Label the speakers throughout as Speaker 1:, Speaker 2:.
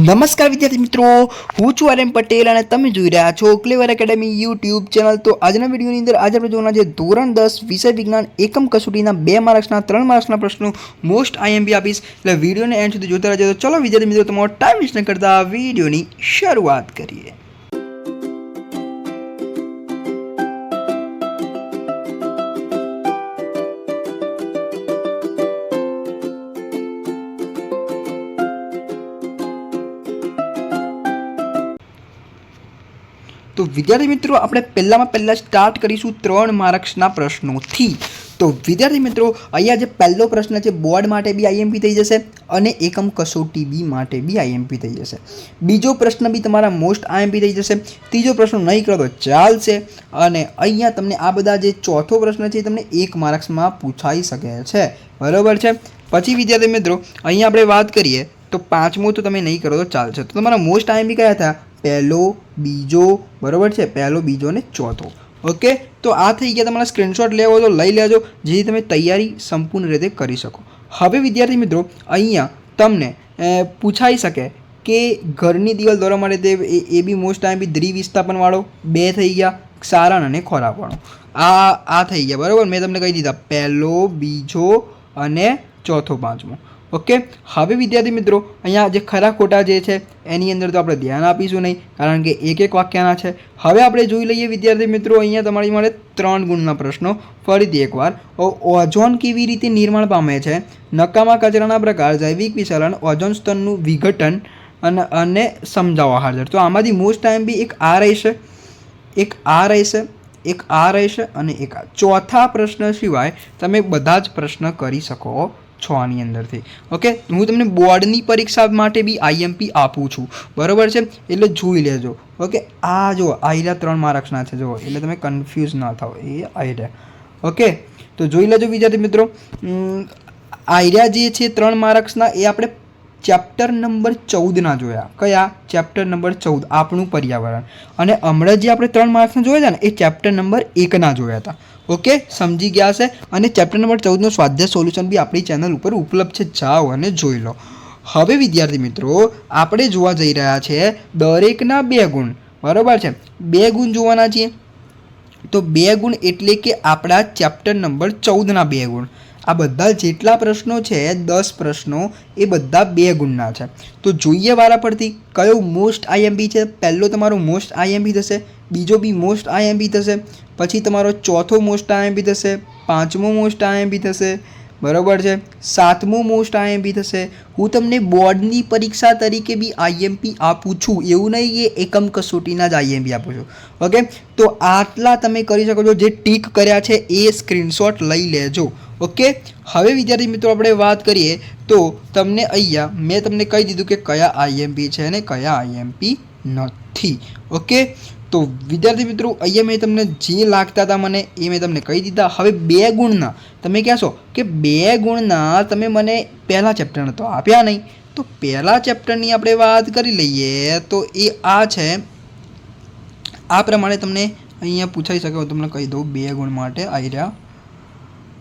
Speaker 1: નમસ્કાર વિદ્યાર્થી મિત્રો, હું છું આરએમ પટેલ અને તમે જોઈ રહ્યા છો ક્લેવર એકેડમી યુટ્યુબ ચેનલ। તો આજના વિડીયોની અંદર આજે આપણે જોવાના છે ધોરણ 10 વિષય વિજ્ઞાન એકમ કસોટીના 2 માર્ક્સના 3 માર્ક્સના પ્રશ્નો મોસ્ટ આઈએમપી આપીશ, એટલે વિડીયોને એન્ડ સુધી જોતા રહેજો। તો ચલો વિદ્યાર્થી મિત્રો, તમારો ટાઈમ વેસ્ટ ન કરતા વિડીયોની શરૂઆત કરીએ। तो विद्यार्थी मित्रों આપણે પહેલા સ્ટાર્ટ કરીશું 3 માર્ક્સના પ્રશ્નોથી। તો વિદ્યાર્થી મિત્રો, અહીંયા જે પહેલો પ્રશ્ન છે બોર્ડ માટે બી આઈએમપી થઈ જશે અને એકમ કસોટી બી માટે બી આઈએમપી થઈ જશે। બીજો પ્રશ્ન બી તમારા મોસ્ટ આઈએમપી થઈ જશે। ત્રીજો પ્રશ્ન નહીં કરો તો ચાલશે અને અહીંયા તમને આ બધા જે ચોથો પ્રશ્ન છે તમને 1 માર્ક્સમાં પૂછાઈ શકે છે, બરાબર છે। પછી વિદ્યાર્થી મિત્રો અહીંયા આપણે વાત કરીએ તો પાંચમો તો તમે નહીં કરો તો ચાલશે। તો તમારા મોસ્ટ આઈએમપી કયા હતા? પહેલો, બીજો, બરાબર છે, પહેલો, બીજો અને ચોથો। ઓકે, તો આ થઈ ગયા। તમારા સ્ક્રીનશોટ લેવો તો લઈ લેજો, જેથી તમે તૈયારી સંપૂર્ણ રીતે કરી શકો। હવે વિદ્યાર્થી મિત્રો અહીંયા તમને પૂછાઈ શકે કે ઘરની દિવાલ દોરવા માટે એ બી મોસ્ટ આઈએમપી દ્વિવિસ્થાપનવાળો 2 થઈ ગયા, સારણ અને ખોરાકવાળો આ થઈ ગયા, બરાબર। મેં તમને કહી દીધા પહેલો, બીજો અને ચોથો, પાંચમો। ઓકે, હવે વિદ્યાર્થી મિત્રો અહીંયા જે ખરા ખોટા જે છે એની અંદર તો આપણે ધ્યાન આપીશું નહીં, કારણ કે એક વાક્યના છે। હવે આપણે જોઈ લઈએ વિદ્યાર્થી મિત્રો અહીંયા તમારી માટે 3 ગુણના પ્રશ્નો ફરીથી એકવાર। ઓઝોન કેવી રીતે નિર્માણ પામે છે? નકામા કચરાના પ્રકાર, જૈવિક વિચલન, ઓઝોન સ્તરનું વિઘટન અને સમજાવો હાજર। તો આમાંથી મોસ્ટ ટાઈમ બી એક આ રહેશે, એક આ રહેશે, એક આ રહેશે અને એક આ। ચોથા પ્રશ્ન સિવાય તમે બધા જ પ્રશ્ન કરી શકો છો આની અંદરથી। ઓકે, હું તમને બોર્ડની પરીક્ષા માટે બી આઈએમપી આપું છું, બરાબર છે, એટલે જોઈ લેજો। ઓકે, આ જો આઈરા 3 માર્ક્સના છે, જો એટલે તમે કન્ફ્યુઝ ના થાઓ, એ આઈરા। ઓકે, તો જોઈ લેજો વિદ્યાર્થી મિત્રો। આઈરા જે છે 3 માર્ક્સના એ આપણે ચેપ્ટર નંબર 14ના જોયા। કયા? ચેપ્ટર નંબર 14 આપણું પર્યાવરણ। અને હમણાં જે આપણે 3 માર્ક્સના જોયા હતા ને એ ચેપ્ટર નંબર 1ના જોયા હતા। ઓકે, સમજી ગયા છે। અને ચેપ્ટર નંબર 14નો સ્વાધ્યાય સોલ્યુશન બી આપણી ચેનલ ઉપર ઉપલબ્ધ છે, જાઓ અને જોઈ લો। હવે વિદ્યાર્થી મિત્રો આપણે જોવા જઈ રહ્યા છે દરેકના 2 ગુણ, બરાબર છે, 2 ગુણ જોવાના છીએ। તો 2 ગુણ એટલે કે આપણા ચેપ્ટર નંબર 14ના 2 ગુણ। આ બધા જેટલા પ્રશ્નો છે 10 પ્રશ્નો એ બધા 2 ગુણના છે। તો જોઈએ વારા પરથી કયો મોસ્ટ આઈએમપી છે। પહેલો તમારો મોસ્ટ આઈએમપી થશે, બીજો બી મોસ્ટ આઈએમપી થશે, પછી તમારો ચોથો મોસ્ટ આઈએમપી થશે, પાંચમો મોસ્ટ આઈએમપી થશે, બરાબર છે, સાતમો મોસ્ટ આઈએમપી થશે। હું તમને બોર્ડની પરીક્ષા તરીકે બી આઈએમપી આપું છું, એવું નહીં કે એકમ કસોટીના જ આઈએમપી આપું છું। ઓકે, તો આટલા તમે કરી શકો છો। જે ટીક કર્યા છે એ સ્ક્રીનશોટ લઈ લેજો। ઓકે, હવે વિદ્યાર્થી મિત્રો આપણે વાત કરીએ તો તમને અહીંયા મેં તમને કહી દીધું કે કયા આઈએમપી છે અને કયા આઈએમપી નથી। ઓકે, તો વિદ્યાર્થી મિત્રો અહીંયા મેં તમને જે લાગતા હતા મને એ મેં તમને કહી દીધા। હવે 2 ગુણના તમે કહેશો કે 2 ગુણના તમે મને પહેલા ચેપ્ટરના તો આપ્યા નહીં, તો પહેલા ચેપ્ટરની આપણે વાત કરી લઈએ। તો એ આ છે, આ પ્રમાણે તમને અહીંયા પૂછાઈ શકે, હું તમને કહી દઉં 2 ગુણ માટે આવી રહ્યા।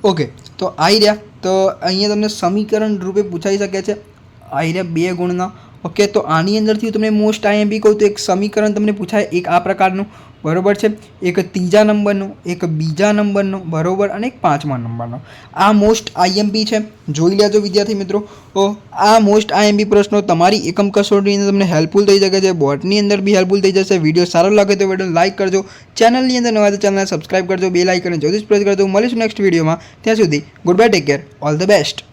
Speaker 1: ઓકે, તો આવી રહ્યા, તો અહીંયા તમને સમીકરણ રૂપે પૂછાઈ શકે છે, આવી રહ્યા 2 ગુણના। ઓકે, તો આની અંદરથી હું તમને મોસ્ટ આઈએમપી કહું તો એક સમીકરણ તમને પૂછાય, એક આ પ્રકારનું, બરાબર છે, એક ત્રીજા નંબરનું, એક બીજા નંબરનું, બરાબર, અને એક 5મા નંબરનો। આ મોસ્ટ આઈએમપી છે, જોઈ લેજો વિદ્યાર્થી મિત્રો। તો આ મોસ્ટ આઈએમપી પ્રશ્નો તમારી એકમ કસોટીની અંદર તમને હેલ્પફુલ થઈ શકે છે, બોર્ડની અંદર બી હેલ્પફુલ થઈ જશે। વિડીયો સારો લાગે તો વિડીયો લાઇક કરજો, ચેનલની અંદર નવા તો ચેનલને સબસ્ક્રાઈબ કરજો, બેલ આઇકન જરૂરથી પ્રેસ કરજો। મળીશું નેક્સ્ટ વિડીયોમાં, ત્યાં સુધી good bye, take care, all the best.